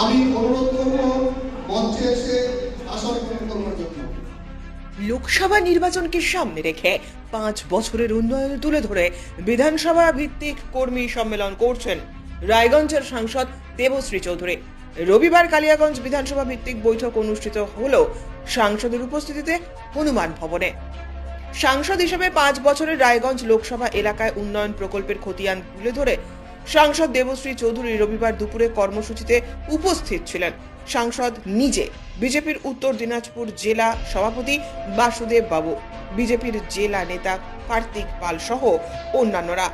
আমি অনুরোধ করব মঞ্চে এসে আসন গ্রহণ করার জন্য। লোকসভা নির্বাচনকে সামনে রেখে 5 বছরের উন্নয়ন তুলে ধরে বিধানসভা ভিত্তিক কর্মী সম্মেলন করছেন রায়গঞ্জের সাংসদ দেবশ্রী চৌধুরী। রবিবার কালিয়াগঞ্জ বিধানসভা ভিত্তিক বৈঠক অনুষ্ঠিত হলো সাংসদের উপস্থিতিতে হনুমান ভবনে। সাংসদ হিসেবে 5 বছরের রায়গঞ্জ লোকসভা এলাকায় উন্নয়ন প্রকল্পের খতিয়ান তুলে ধরে সাংসদ দেবশ্রী চৌধুরী রবিবার দুপুরে কর্মসূচিতে উপস্থিত ছিলেন। সাংসদ নিজে, বিজেপির উত্তর দিনাজপুর জেলা সভাপতি বাসুদেব বাবু, বিজেপির জেলা নেতা কার্তিক পাল সহ অন্যান্যরা।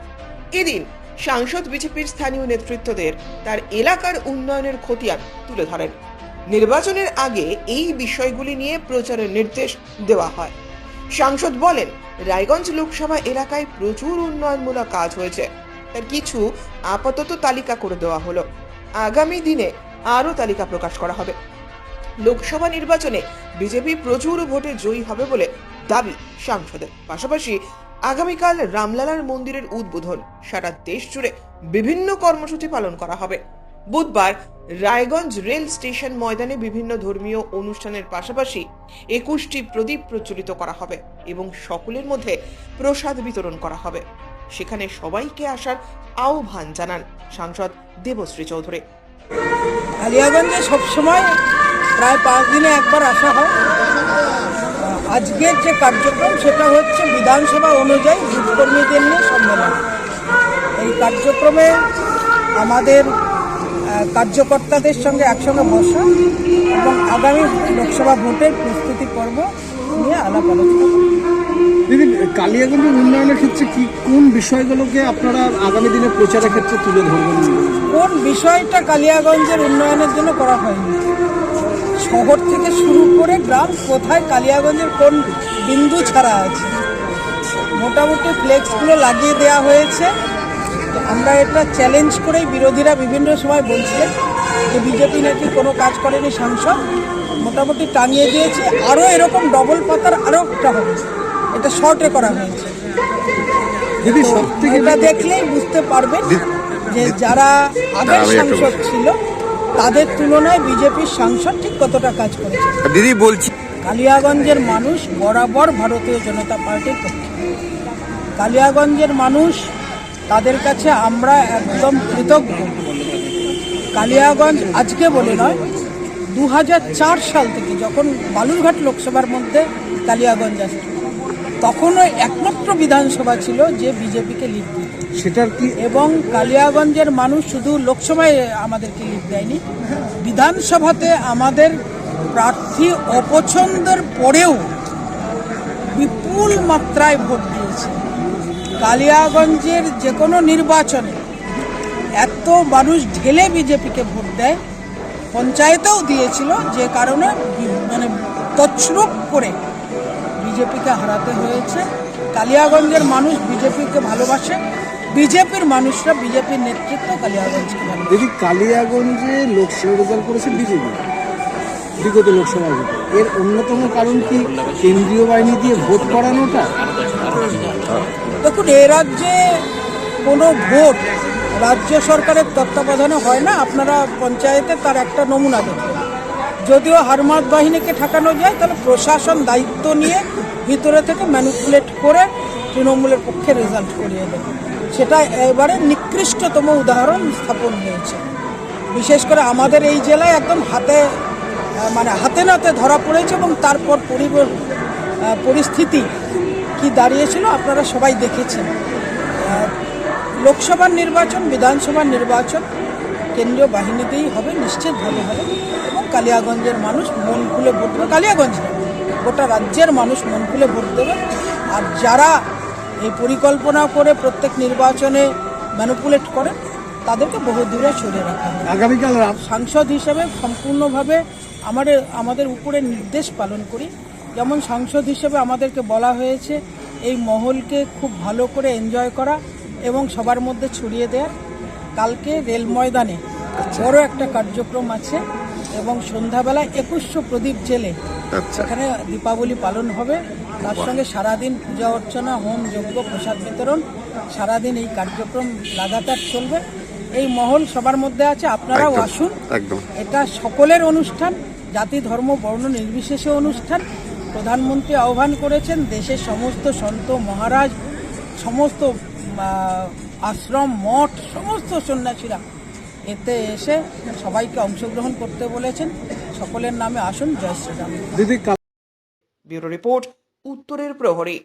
এদিন সাংসদ বিজেপির স্থানীয় নেতৃত্বদের তার এলাকার উন্নয়নের খতিয়ান তুলে ধরেন। নির্বাচনের আগে এই বিষয়গুলি নিয়ে প্রচারের নির্দেশ দেওয়া হয়। সাংসদ বলেন, রায়গঞ্জ লোকসভা এলাকায় প্রচুর উন্নয়নমূলক কাজ হয়েছে, তার কিছু আপাতত তালিকা করে দেওয়া হলো। আগামী দিনে আরও তালিকা প্রকাশ করা হবে। লোকসভা নির্বাচনে বিজেপি প্রচুর ভোটে জয়ী হবে বলে দাবি সাংসদের। পাশাপাশি আগামীকাল রামলালার মন্দিরের উদ্বোধন, সারা দেশ জুড়ে বিভিন্ন কর্মসূচি পালন করা হবে। বুধবার রায়গঞ্জ রেল স্টেশন ময়দানে বিভিন্ন ধর্মীয় অনুষ্ঠানের পাশাপাশি 21টি প্রদীপ প্রজ্বলিত করা হবে এবং সকলের মধ্যে প্রসাদ বিতরণ করা হবে। সেখানে সবাইকে আসার আহ্বান জানান সাংসদ দেবশ্রী চৌধুরী। কালিয়াগঞ্জে সবসময় প্রায় 5 দিনে একবার আসা হয়। আজকের যে কার্যক্রম সেটা হচ্ছে বিধানসভা অনুযায়ী বুথকর্মীদের নিয়ে সম্মেলন। এই কার্যক্রমে আমাদের কার্যকর্তাদের সঙ্গে একসঙ্গে বসা এবং আগামী লোকসভা ভোটের প্রস্তুতি পর্ব নিয়ে আলাপ আলোচনা। দিদি, কালিয়াগঞ্জের উন্নয়নের ক্ষেত্রে কোন বিষয়গুলোকে আপনারা আগামী দিনে প্রচারের ক্ষেত্রে তুলে ধরবেন? কোন বিষয়টা কালিয়াগঞ্জের উন্নয়নের জন্য করা হয়নি? শহর থেকে শুরু করে গ্রাম কোথায় কালিয়াগঞ্জের কোন বিন্দু ছাড়া আছে, মোটামুটি ফ্লেক্সগুলো লাগিয়ে দেওয়া হয়েছে। আমরা এটা চ্যালেঞ্জ করেই বিরোধীরা বিভিন্ন সময় বলছিলেন যে বিজেপি নাকি কোনো কাজ করেনি, সাংসদ মোটামুটি টাঙিয়ে দিয়েছে। আরও এরকম ডবল পাতার আরও একটা হবে, এটা শর্টে করা হয়েছে। এটা দেখলেই বুঝতে পারবেন যে যারা আগের সাংসদ ছিল তাদের তুলনায় বিজেপির সাংসদ ঠিক কতটা কাজ করেছে। দিদি বলছি, কালিয়াগঞ্জের মানুষ বরাবর ভারতীয় জনতা পার্টির পক্ষে। কালিয়াগঞ্জের মানুষ, তাদের কাছে আমরা একদম কৃতজ্ঞ। কালিয়াগঞ্জ আজকে বলে নয়, 2004 সাল থেকে যখন বালুরঘাট লোকসভার মধ্যে কালিয়াগঞ্জ আসছে, তখনও একমাত্র বিধানসভা ছিল যে বিজেপিকে লিড দিত। সেটার কি এবং কালিয়াগঞ্জের মানুষ শুধু লোকসভায় আমাদেরকে লিড দেয়নি, বিধানসভাতে আমাদের প্রার্থী অপছন্দের পরেও বিপুল মাত্রায় ভোট দিয়েছে। কালিয়াগঞ্জের যে কোনো নির্বাচনে এত মানুষ ঢেলে বিজেপিকে ভোট দেয়, পঞ্চায়েতেও দিয়েছিল, যে কারণে মানে তছরূপ করে বিজেপিকে হারাতে হয়েছে। কালিয়াগঞ্জের মানুষ বিজেপিকে ভালোবাসে, বিজেপির মানুষরা বিজেপির নেতৃত্ব কালিয়াগঞ্জকে ভালোবাসে। দিদি, কালিয়াগঞ্জে লোকসভা রেজাল্ট করেছে বিজেপি বিগত লোকসভা ভোটে, এর অন্যতম কারণ কি কেন্দ্রীয় বাহিনী দিয়ে ভোট করানোটা? দেখুন, এ রাজ্যে কোনো ভোট রাজ্য সরকারের তত্ত্বাবধানে হয় না। আপনারা পঞ্চায়েতে তার একটা নমুনা দেখবেন। যদিও হারমাত বাহিনীকে ঠেকানো যায়, তাহলে প্রশাসন দায়িত্ব নিয়ে ভিতরে থেকে ম্যানিপুলেট করে তৃণমূলের পক্ষে রেজাল্ট করিয়ে দেবে। সেটা এবারে নিকৃষ্টতম উদাহরণ স্থাপন হয়েছে। বিশেষ করে আমাদের এই জেলায় একদম হাতে নাতে ধরা পড়েছে এবং তারপর পরিস্থিতি কি দাঁড়িয়েছিল আপনারা সবাই দেখেছেন। লোকসভার নির্বাচন, বিধানসভার নির্বাচন কেন্দ্রীয় বাহিনীতেই হবে, নিশ্চিতভাবে হবে। এবং কালিয়াগঞ্জের মানুষ মন খুলে ভোট দেবে। কালিয়াগঞ্জ না, গোটা রাজ্যের মানুষ মন খুলে ভোট দেবে। আর যারা এই পরিকল্পনা করে প্রত্যেক নির্বাচনে ম্যানিপুলেট করে, তাদেরকে বহু দূরে সরিয়ে রাখা হবে। আগামীকাল সাংসদ হিসেবে সম্পূর্ণভাবে আমাদের উপরে নির্দেশ পালন করি। যেমন সাংসদ হিসেবে আমাদেরকে বলা হয়েছে এই মহলকে খুব ভালো করে এনজয় করা এবং সবার মধ্যে ছড়িয়ে দেওয়া। কালকে রেল ময়দানে বড় একটা কার্যক্রম আছে এবং সন্ধ্যাবেলা 2100 প্রদীপ জেলে সেখানে দীপাবলি পালন হবে। তার সঙ্গে সারাদিন পূজা অর্চনা, হোম যজ্ঞ, প্রসাদ বিতরণ, সারাদিন এই কার্যক্রম লাগাতার চলবে। এই মহল সবার মধ্যে আছে, আপনারাও একদম, আসুন। একদম। এটা সকলের অনুষ্ঠান, জাতি ধর্ম বর্ণ নির্বিশেষে অনুষ্ঠান। প্রধানমন্ত্রী আহ্বান করেছেন দেশের সমস্ত সন্ত মহারাজ, সমস্ত আশ্রম মঠ, সমস্ত সন্ন্যাসীরা এতে এসে সবাইকে অংশগ্রহণ করতে বলেছেন। সকলের নামে আসুন। জয় শ্রীরাম। দিদি ব্যুরো রিপোর্ট, উত্তরের প্রহরী।